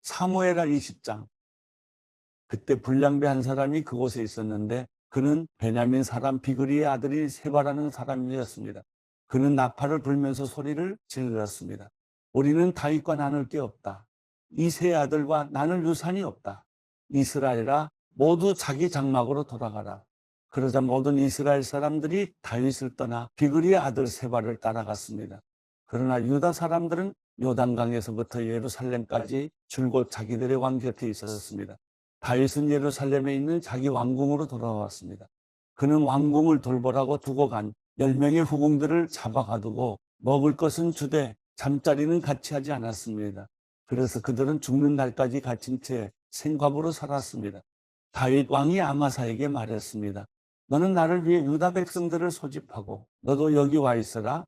사무엘하 20장. 그때 불량배 한 사람이 그곳에 있었는데 그는 베냐민 사람 비그리의 아들이 세바라는 사람이었습니다. 그는 나팔을 불면서 소리를 질렀습니다. 우리는 다윗과 나눌 게 없다. 이 세 아들과 나눌 유산이 없다. 이스라엘아 모두 자기 장막으로 돌아가라. 그러자 모든 이스라엘 사람들이 다윗을 떠나 비그리의 아들 세바를 따라갔습니다. 그러나 유다 사람들은 요단강에서부터 예루살렘까지 줄곧 자기들의 왕 곁에 있었습니다. 다윗은 예루살렘에 있는 자기 왕궁으로 돌아왔습니다. 그는 왕궁을 돌보라고 두고 간 10명의 후궁들을 잡아가두고 먹을 것은 주되 잠자리는 같이 하지 않았습니다. 그래서 그들은 죽는 날까지 갇힌 채 생갑으로 살았습니다. 다윗 왕이 아마사에게 말했습니다. 너는 나를 위해 유다 백성들을 소집하고 너도 여기 와 있어라.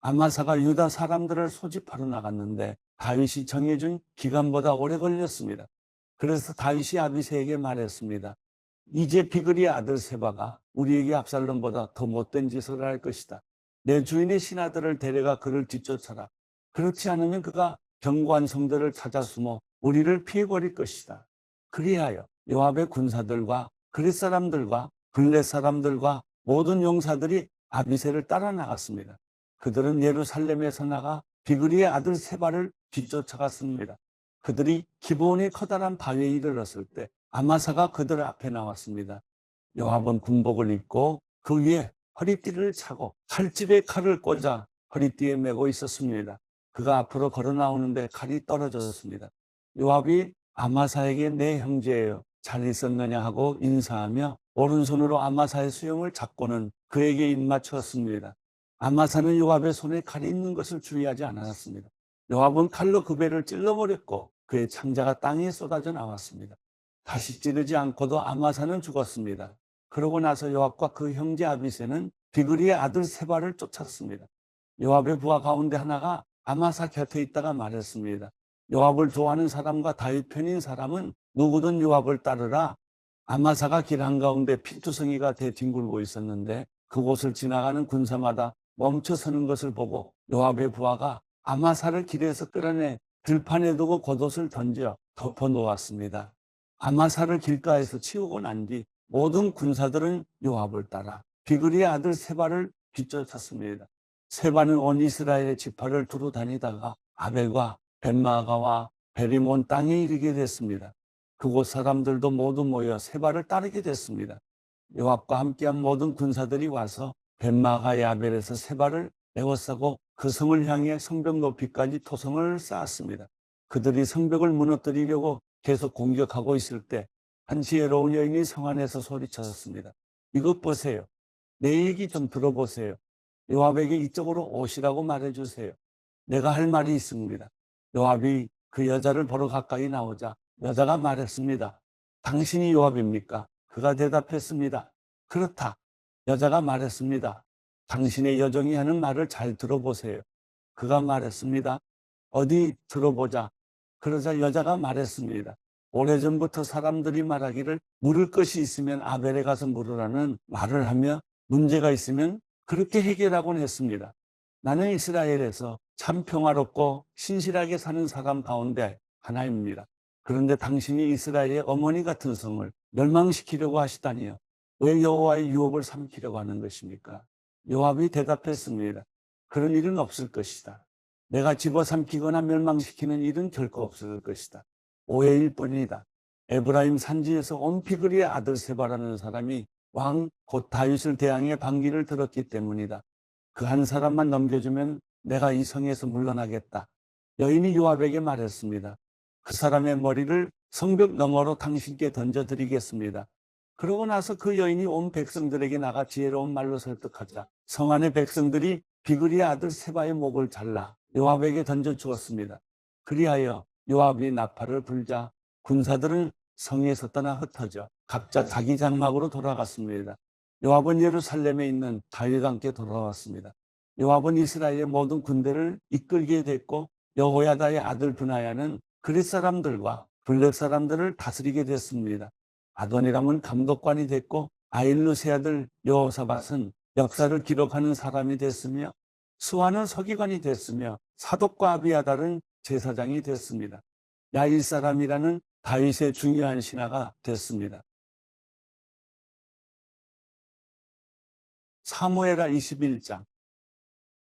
아마사가 유다 사람들을 소집하러 나갔는데 다윗이 정해준 기간보다 오래 걸렸습니다. 그래서 다윗이 아비새에게 말했습니다. 이제 비그리의 아들 세바가 우리에게 압살롬보다 더 못된 짓을 할 것이다. 내 주인의 신하들을 데려가 그를 뒤쫓아라. 그렇지 않으면 그가 견고한 성들을 찾아 숨어 우리를 피해버릴 것이다. 그리하여 요압의 군사들과 그릿 사람들과 블렛 사람들과 모든 용사들이 아비새를 따라 나갔습니다. 그들은 예루살렘에서 나가 비그리의 아들 세바를 뒤쫓아갔습니다. 그들이 기브온의 커다란 바위에 이르렀을 때 아마사가 그들 앞에 나왔습니다. 요압은 군복을 입고 그 위에 허리띠를 차고 칼집에 칼을 꽂아 허리띠에 메고 있었습니다. 그가 앞으로 걸어 나오는데 칼이 떨어졌습니다. 요압이 아마사에게 내 형제예요. 잘 있었느냐 하고 인사하며 오른손으로 아마사의 수염을 잡고는 그에게 입맞추었습니다. 아마사는 요압의 손에 칼이 있는 것을 주의하지 않았습니다. 요압은 칼로 그 배를 찔러버렸고 그의 창자가 땅에 쏟아져 나왔습니다. 다시 찌르지 않고도 아마사는 죽었습니다. 그러고 나서 요압과 그 형제 아비새는 비그리의 아들 세바를 쫓았습니다. 요압의 부하 가운데 하나가 아마사 곁에 있다가 말했습니다. 요압을 좋아하는 사람과 다윗 편인 사람은 누구든 요압을 따르라. 아마사가 길 한가운데 피투성이가 대뒹굴고 있었는데 그곳을 지나가는 군사마다 멈춰서는 것을 보고 요압의 부하가 아마사를 길에서 끌어내 들판에 두고 겉옷을 던져 덮어 놓았습니다. 아마사를 길가에서 치우고 난 뒤 모든 군사들은 요압을 따라 비그리의 아들 세바를 뒤쫓았습니다. 세바는 온 이스라엘의 지파를 두루 다니다가 아벨과 벳마가와 베리몬 땅에 이르게 됐습니다. 그곳 사람들도 모두 모여 세바를 따르게 됐습니다. 요압과 함께한 모든 군사들이 와서 벳마가의 아벨에서 세바를 에워싸고 그 성을 향해 성벽 높이까지 토성을 쌓았습니다. 그들이 성벽을 무너뜨리려고 계속 공격하고 있을 때 한 지혜로운 여인이 성 안에서 소리쳤습니다. 이것 보세요. 내 얘기 좀 들어보세요. 요압에게 이쪽으로 오시라고 말해주세요. 내가 할 말이 있습니다. 요압이 그 여자를 보러 가까이 나오자 여자가 말했습니다. 당신이 요압입니까? 그가 대답했습니다. 그렇다. 여자가 말했습니다. 당신의 여종이 하는 말을 잘 들어보세요. 그가 말했습니다. 어디 들어보자. 그러자 여자가 말했습니다. 오래전부터 사람들이 말하기를 물을 것이 있으면 아벨에 가서 물으라는 말을 하며 문제가 있으면 그렇게 해결하곤 했습니다. 나는 이스라엘에서 참 평화롭고 신실하게 사는 사람 가운데 하나입니다. 그런데 당신이 이스라엘의 어머니 같은 성을 멸망시키려고 하시다니요. 왜 여호와의 유업을 삼키려고 하는 것입니까? 요압이 대답했습니다. 그런 일은 없을 것이다. 내가 집어삼키거나 멸망시키는 일은 결코 없을 것이다. 오해일 뿐이다. 에브라임 산지에서 온 비그리의 아들 세바라는 사람이 왕 곧 다윗을 대항해 반기를 들었기 때문이다. 그 한 사람만 넘겨주면 내가 이 성에서 물러나겠다. 여인이 요압에게 말했습니다. 그 사람의 머리를 성벽 너머로 당신께 던져드리겠습니다. 그러고 나서 그 여인이 온 백성들에게 나가 지혜로운 말로 설득하자 성 안의 백성들이 비그리의 아들 세바의 목을 잘라 요압에게 던져 주었습니다. 그리하여 요압이 나팔을 불자 군사들은 성에서 떠나 흩어져 각자 자기 장막으로 돌아갔습니다. 요압은 예루살렘에 있는 다윗과 함께 돌아왔습니다. 요압은 이스라엘의 모든 군대를 이끌게 됐고 여호야다의 아들 브나야는 그릿 사람들과 블렛 사람들을 다스리게 됐습니다. 아도니람은 감독관이 됐고 아일루세 아들 여호사밧은 역사를 기록하는 사람이 됐으며 수아는 서기관이 됐으며 사독과 아비아달은 제사장이 됐습니다. 야일 사람이라는 다윗의 중요한 신하가 됐습니다. 사무엘하 21장.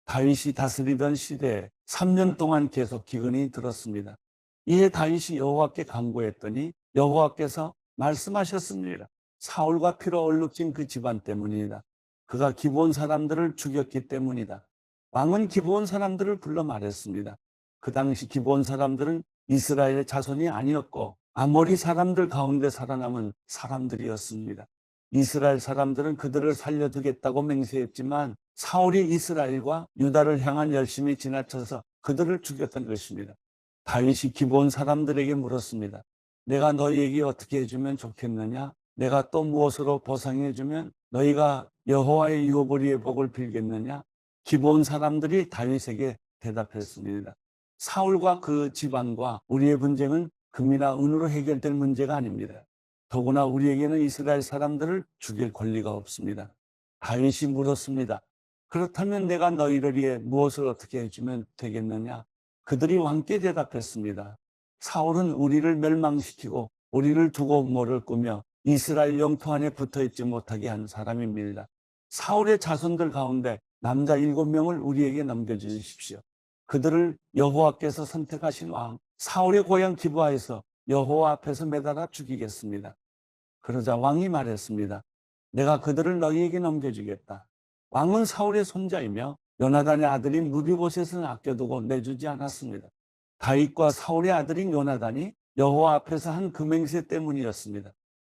다윗이 다스리던 시대에 3년 동안 계속 기근이 들었습니다. 이에 다윗이 여호와께 간구했더니 여호와께서 말씀하셨습니다. 사울과 피로 얼룩진 그 집안 때문이다. 그가 기브온 사람들을 죽였기 때문이다. 왕은 기브온 사람들을 불러 말했습니다. 그 당시 기브온 사람들은 이스라엘의 자손이 아니었고 아모리 사람들 가운데 살아남은 사람들이었습니다. 이스라엘 사람들은 그들을 살려두겠다고 맹세했지만 사울이 이스라엘과 유다를 향한 열심히 지나쳐서 그들을 죽였던 것입니다. 다윗이 기브온 사람들에게 물었습니다. 내가 너희에게 어떻게 해주면 좋겠느냐? 내가 또 무엇으로 보상해주면 너희가 여호와의 유업을 복을 빌겠느냐? 기브온 사람들이 다윗에게 대답했습니다. 사울과 그 집안과 우리의 분쟁은 금이나 은으로 해결될 문제가 아닙니다. 더구나 우리에게는 이스라엘 사람들을 죽일 권리가 없습니다. 다윗이 물었습니다. 그렇다면 내가 너희를 위해 무엇을 어떻게 해주면 되겠느냐? 그들이 왕께 대답했습니다. 사울은 우리를 멸망시키고 우리를 두고 모를 꾸며 이스라엘 영토 안에 붙어있지 못하게 한 사람입니다. 사울의 자손들 가운데 남자 7명을 우리에게 넘겨주십시오. 그들을 여호와께서 선택하신 왕 사울의 고향 기브아에서 여호와 앞에서 매달아 죽이겠습니다. 그러자 왕이 말했습니다. 내가 그들을 너희에게 넘겨주겠다. 왕은 사울의 손자이며 요나단의 아들인 무비보셋은 아껴두고 내주지 않았습니다. 다윗과 사울의 아들인 요나단이 여호와 앞에서 한 금행세 때문이었습니다.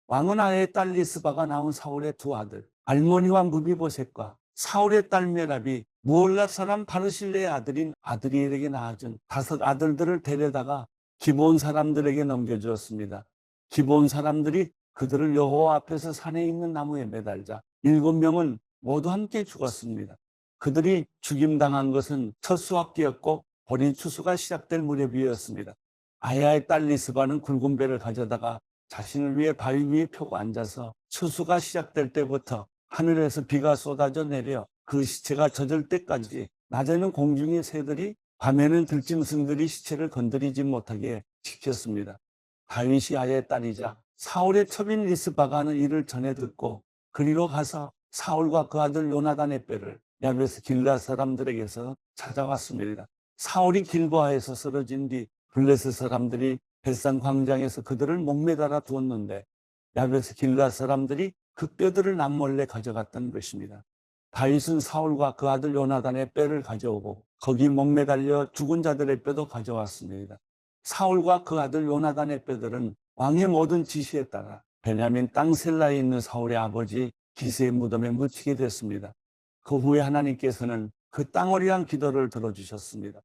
왕은 아의 딸 리스바가 낳은 사울의 두 아들 알모니와 무비보셋과 사울의 딸 메랍이 무올라 사람 바르실레의 아들인 아드리엘에게 낳아준 5 아들들을 데려다가 기브온 사람들에게 넘겨주었습니다. 기브온 사람들이 그들을 여호와 앞에서 산에 있는 나무에 매달자 7명은 모두 함께 죽었습니다. 그들이 죽임당한 것은 첫 수확기였고 보리 추수가 시작될 무렵이었습니다. 아야의 딸 리스바는 굵은 배를 가져다가 자신을 위해 바위 위에 펴고 앉아서 추수가 시작될 때부터 하늘에서 비가 쏟아져 내려 그 시체가 젖을 때까지 낮에는 공중의 새들이 밤에는 들짐승들이 시체를 건드리지 못하게 지켰습니다. 다윗이 아야의 딸이자 사울의 첩인 리스바가 하는 일을 전해 듣고 그리로 가서 사울과 그 아들 요나단의 뼈를 야베스 길르앗 사람들에게서 찾아왔습니다. 사울이 길보아에서 쓰러진 뒤 블레셋 사람들이 벳산 광장에서 그들을 목매달아 두었는데 야베스 길르앗 사람들이 그 뼈들을 남몰래 가져갔던 것입니다. 다윗은 사울과 그 아들 요나단의 뼈를 가져오고 거기 목매달려 죽은 자들의 뼈도 가져왔습니다. 사울과 그 아들 요나단의 뼈들은 왕의 모든 지시에 따라 베냐민 땅 셀라에 있는 사울의 아버지 기스의 무덤에 묻히게 됐습니다. 그 후에 하나님께서는 그 땅을 위한 기도를 들어주셨습니다.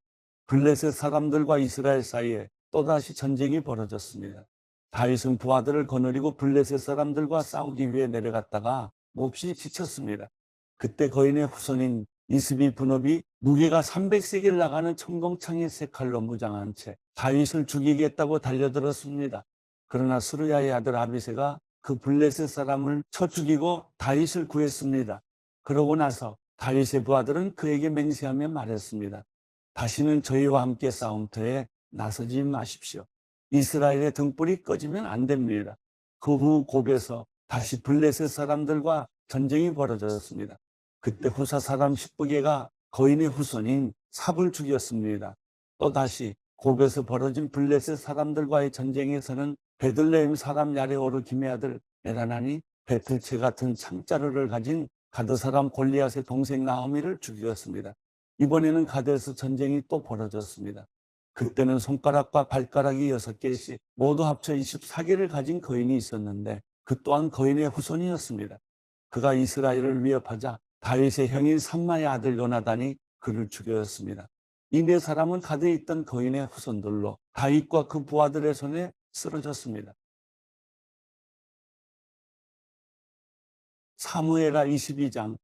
블레셋 사람들과 이스라엘 사이에 또다시 전쟁이 벌어졌습니다. 다윗은 부하들을 거느리고 블레셋 사람들과 싸우기 위해 내려갔다가 몹시 지쳤습니다. 그때 거인의 후손인 이스비 분업이 무게가 300세겔 나가는 청동창의 3칼로 무장한 채 다윗을 죽이겠다고 달려들었습니다. 그러나 스루야의 아들 아비새가 그 블레셋 사람을 쳐 죽이고 다윗을 구했습니다. 그러고 나서 다윗의 부하들은 그에게 맹세하며 말했습니다. 다시는 저희와 함께 싸움터에 나서지 마십시오. 이스라엘의 등불이 꺼지면 안 됩니다. 그 후 곱에서 다시 블레셋 사람들과 전쟁이 벌어졌습니다. 그때 후사 사람 10부개가 거인의 후손인 삽을 죽였습니다. 또다시 곱에서 벌어진 블레셋 사람들과의 전쟁에서는 베들레헴 사람 야레오르 김의 아들 에라난이 배틀채 같은 창자루를 가진 가드 사람 골리앗의 동생 나오미를 죽였습니다. 이번에는 가드에서 전쟁이 또 벌어졌습니다. 그때는 손가락과 발가락이 6개씩 모두 합쳐 24개를 가진 거인이 있었는데 그 또한 거인의 후손이었습니다. 그가 이스라엘을 위협하자 다윗의 형인 삼마의 아들 요나단이 그를 죽였습니다. 이 4사람은 가드에 있던 거인의 후손들로 다윗과 그 부하들의 손에 쓰러졌습니다. 사무엘하 22장.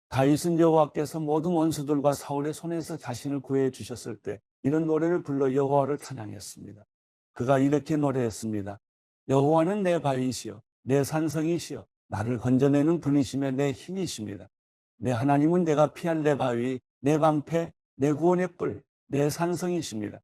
다윗은 여호와께서 모든 원수들과 사울의 손에서 자신을 구해 주셨을 때 이런 노래를 불러 여호와를 찬양했습니다. 그가 이렇게 노래했습니다. 여호와는 내 바위시여 내 산성이시여 나를 건져내는 분이시며 내 힘이십니다. 내 하나님은 내가 피할 내 바위, 내 방패, 내 구원의 뿔, 내 산성이십니다.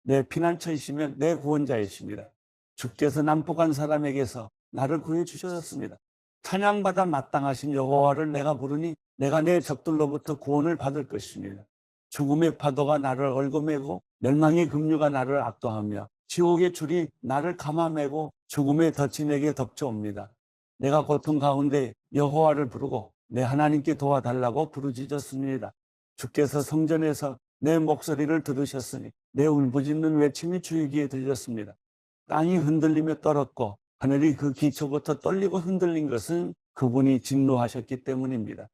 내 피난처이시며 내 구원자이십니다. 주께서 난폭한 사람에게서 나를 구해 주셨습니다. 찬양받아 마땅하신 여호와를 내가 부르니 내가 내 적들로부터 구원을 받을 것입니다. 죽음의 파도가 나를 얽어매고 멸망의 급류가 나를 압도하며 지옥의 줄이 나를 감아매고 죽음의 덫이 내게 덮쳐옵니다. 내가 고통 가운데 여호와를 부르고 내 하나님께 도와달라고 부르짖었습니다. 주께서 성전에서 내 목소리를 들으셨으니 내 울부짖는 외침이 주의 귀에 들렸습니다. 땅이 흔들리며 떨었고 하늘이 그 기초부터 떨리고 흔들린 것은 그분이 진노하셨기 때문입니다.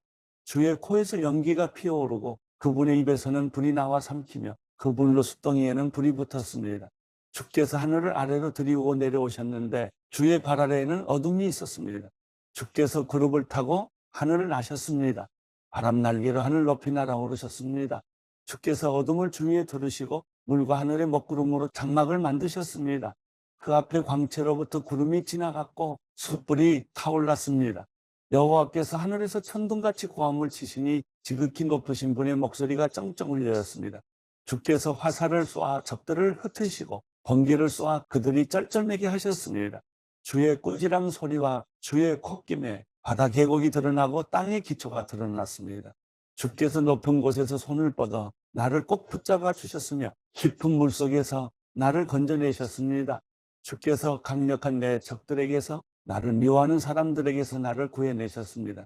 주의 코에서 연기가 피어오르고 그분의 입에서는 불이 나와 삼키며 그 불로 숫덩이에는 불이 붙었습니다. 주께서 하늘을 아래로 들이우고 내려오셨는데 주의 발 아래에는 어둠이 있었습니다. 주께서 그룹을 타고 하늘을 나셨습니다. 바람 날개로 하늘 높이 날아오르셨습니다. 주께서 어둠을 주위에 두르시고 물과 하늘의 먹구름으로 장막을 만드셨습니다. 그 앞에 광채로부터 구름이 지나갔고 숯불이 타올랐습니다. 여호와께서 하늘에서 천둥같이 고함을 치시니 지극히 높으신 분의 목소리가 쩡쩡 울렸습니다. 주께서 화살을 쏘아 적들을 흩으시고 번개를 쏘아 그들이 쩔쩔매게 하셨습니다. 주의 꾸지람 소리와 주의 콧김에 바다 계곡이 드러나고 땅의 기초가 드러났습니다. 주께서 높은 곳에서 손을 뻗어 나를 꼭 붙잡아 주셨으며 깊은 물속에서 나를 건져내셨습니다. 주께서 강력한 내 적들에게서 나를 미워하는 사람들에게서 나를 구해내셨습니다.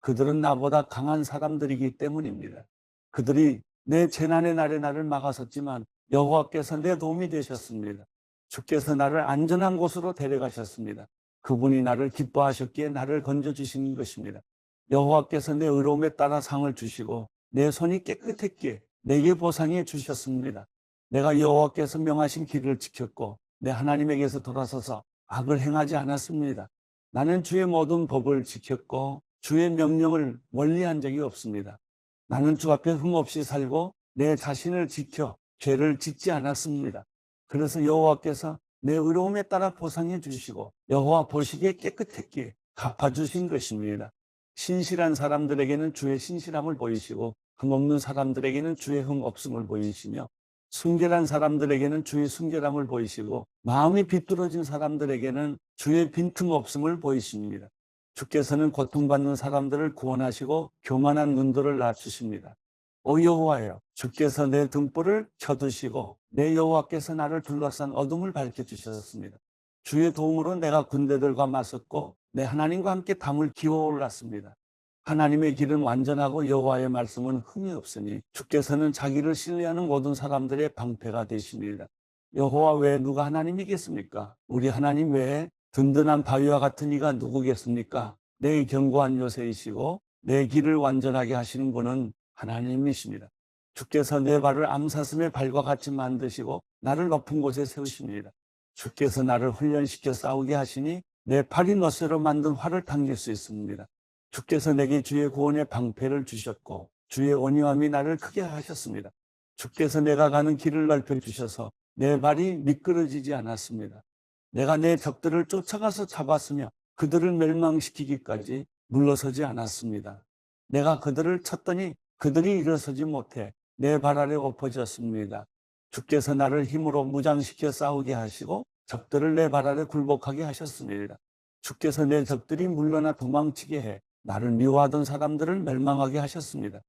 그들은 나보다 강한 사람들이기 때문입니다. 그들이 내 재난의 날에 나를 막아섰지만 여호와께서 내 도움이 되셨습니다. 주께서 나를 안전한 곳으로 데려가셨습니다. 그분이 나를 기뻐하셨기에 나를 건져주신 것입니다. 여호와께서 내 의로움에 따라 상을 주시고 내 손이 깨끗했기에 내게 보상해 주셨습니다. 내가 여호와께서 명하신 길을 지켰고 내 하나님에게서 돌아서서 악을 행하지 않았습니다. 나는 주의 모든 법을 지켰고 주의 명령을 멀리한 적이 없습니다. 나는 주 앞에 흠없이 살고 내 자신을 지켜 죄를 짓지 않았습니다. 그래서 여호와께서 내 의로움에 따라 보상해 주시고 여호와 보시기에 깨끗했기에 갚아주신 것입니다. 신실한 사람들에게는 주의 신실함을 보이시고 흠없는 사람들에게는 주의 흠없음을 보이시며 순결한 사람들에게는 주의 순결함을 보이시고 마음이 비뚤어진 사람들에게는 주의 빈틈없음을 보이십니다. 주께서는 고통받는 사람들을 구원하시고 교만한 눈들을 낮추십니다. 오 여호와여, 주께서 내 등불을 켜두시고 내 여호와께서 나를 둘러싼 어둠을 밝혀주셨습니다. 주의 도움으로 내가 군대들과 맞섰고 내 하나님과 함께 담을 기어올랐습니다. 하나님의 길은 완전하고 여호와의 말씀은 흠이 없으니 주께서는 자기를 신뢰하는 모든 사람들의 방패가 되십니다. 여호와 외에 누가 하나님이겠습니까? 우리 하나님 외에 든든한 바위와 같은 이가 누구겠습니까? 내 견고한 요새이시고 내 길을 완전하게 하시는 분은 하나님이십니다. 주께서 내 발을 암사슴의 발과 같이 만드시고 나를 높은 곳에 세우십니다. 주께서 나를 훈련시켜 싸우게 하시니 내 팔이 너쇠로 만든 활을 당길 수 있습니다. 주께서 내게 주의 구원의 방패를 주셨고 주의 온유함이 나를 크게 하셨습니다. 주께서 내가 가는 길을 넓혀 주셔서 내 발이 미끄러지지 않았습니다. 내가 내 적들을 쫓아가서 잡았으며 그들을 멸망시키기까지 물러서지 않았습니다. 내가 그들을 쳤더니 그들이 일어서지 못해 내 발 아래 엎어졌습니다. 주께서 나를 힘으로 무장시켜 싸우게 하시고 적들을 내 발 아래 굴복하게 하셨습니다. 주께서 내 적들이 물러나 도망치게 해 나를 미워하던 사람들을 멸망하게 하셨습니다.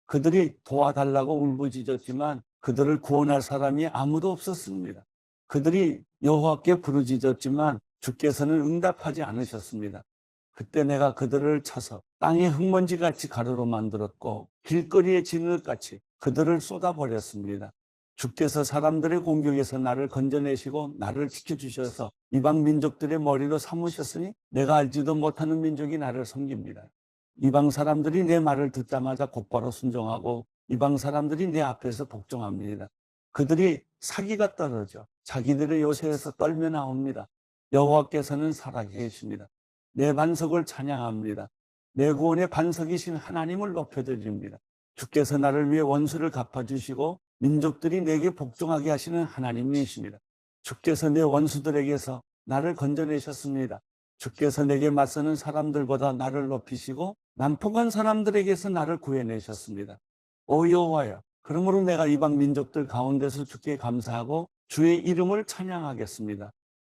그들이 도와달라고 울부짖었지만 그들을 구원할 사람이 아무도 없었습니다. 그들이 여호와께 부르짖었지만 주께서는 응답하지 않으셨습니다. 그때 내가 그들을 쳐서 땅의 흙먼지같이 가루로 만들었고 길거리의 진흙같이 그들을 쏟아버렸습니다. 주께서 사람들의 공격에서 나를 건져내시고 나를 지켜주셔서 이방 민족들의 머리로 삼으셨으니 내가 알지도 못하는 민족이 나를 섬깁니다. 이방 사람들이 내 말을 듣자마자 곧바로 순종하고 이방 사람들이 내 앞에서 복종합니다. 그들이 사기가 떨어져 자기들의 요새에서 떨며 나옵니다. 여호와께서는 살아계십니다. 내 반석을 찬양합니다. 내 구원의 반석이신 하나님을 높여드립니다. 주께서 나를 위해 원수를 갚아주시고 민족들이 내게 복종하게 하시는 하나님이십니다. 주께서 내 원수들에게서 나를 건져내셨습니다. 주께서 내게 맞서는 사람들보다 나를 높이시고 난폭한 사람들에게서 나를 구해내셨습니다. 오 여호와여, 그러므로 내가 이방 민족들 가운데서 주께 감사하고 주의 이름을 찬양하겠습니다.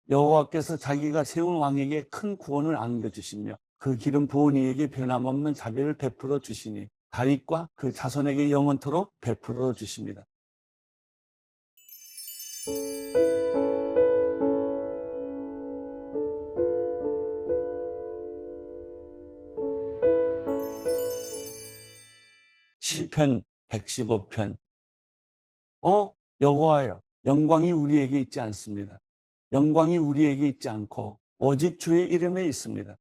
여호와께서 자기가 세운 왕에게 큰 구원을 안겨주시며 그 기름 부은 이에게 변함없는 자비를 베풀어 주시니 다윗과 그 자손에게 영원토록 베풀어 주십니다. 시편 115편. 여호와여, 영광이 우리에게 있지 않습니다. 영광이 우리에게 있지 않고 오직 주의 이름에 있습니다.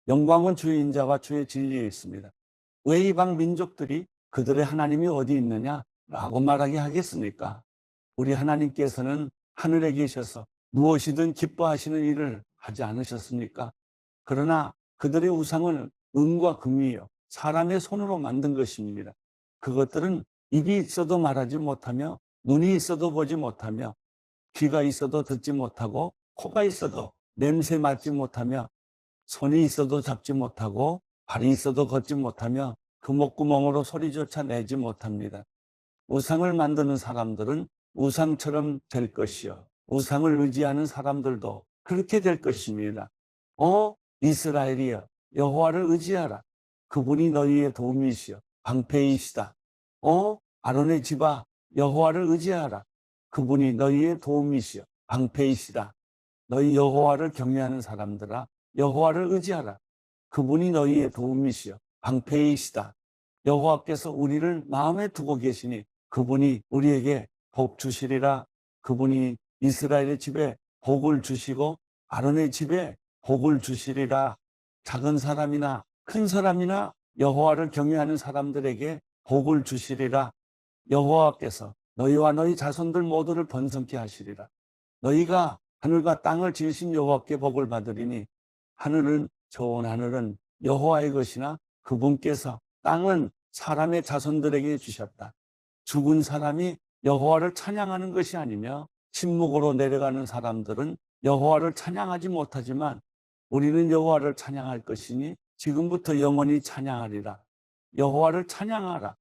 영광은 주의 인자와 주의 진리에 있습니다. 왜 이방 민족들이 그들의 하나님이 어디 있느냐라고 말하게 하겠습니까? 우리 하나님께서는 하늘에 계셔서 무엇이든 기뻐하시는 일을 하지 않으셨습니까? 그러나 그들의 우상은 은과 금이요 사람의 손으로 만든 것입니다. 그것들은 입이 있어도 말하지 못하며 눈이 있어도 보지 못하며 귀가 있어도 듣지 못하고 코가 있어도 냄새 맡지 못하며 손이 있어도 잡지 못하고 발이 있어도 걷지 못하며 그 목구멍으로 소리조차 내지 못합니다. 우상을 만드는 사람들은 우상처럼 될 것이요 우상을 의지하는 사람들도 그렇게 될 것입니다. 이스라엘이여, 여호와를 의지하라. 그분이 너희의 도움이시여 방패이시다. 아론의 집아, 여호와를 의지하라. 그분이 너희의 도움이시여 방패이시다. 너희 여호와를 경외하는 사람들아, 여호와를 의지하라. 그분이 너희의 도움이시여 방패이시다. 여호와께서 우리를 마음에 두고 계시니 그분이 우리에게 복 주시리라. 그분이 이스라엘의 집에 복을 주시고 아론의 집에 복을 주시리라. 작은 사람이나 큰 사람이나 여호와를 경외하는 사람들에게 복을 주시리라. 여호와께서 너희와 너희 자손들 모두를 번성케 하시리라. 너희가 하늘과 땅을 지으신 여호와께 복을 받으리니 하늘은 좋은 하늘은 여호와의 것이나 그분께서 땅은 사람의 자손들에게 주셨다. 죽은 사람이 여호와를 찬양하는 것이 아니며 침묵으로 내려가는 사람들은 여호와를 찬양하지 못하지만 우리는 여호와를 찬양할 것이니 지금부터 영원히 찬양하리라. 여호와를 찬양하라.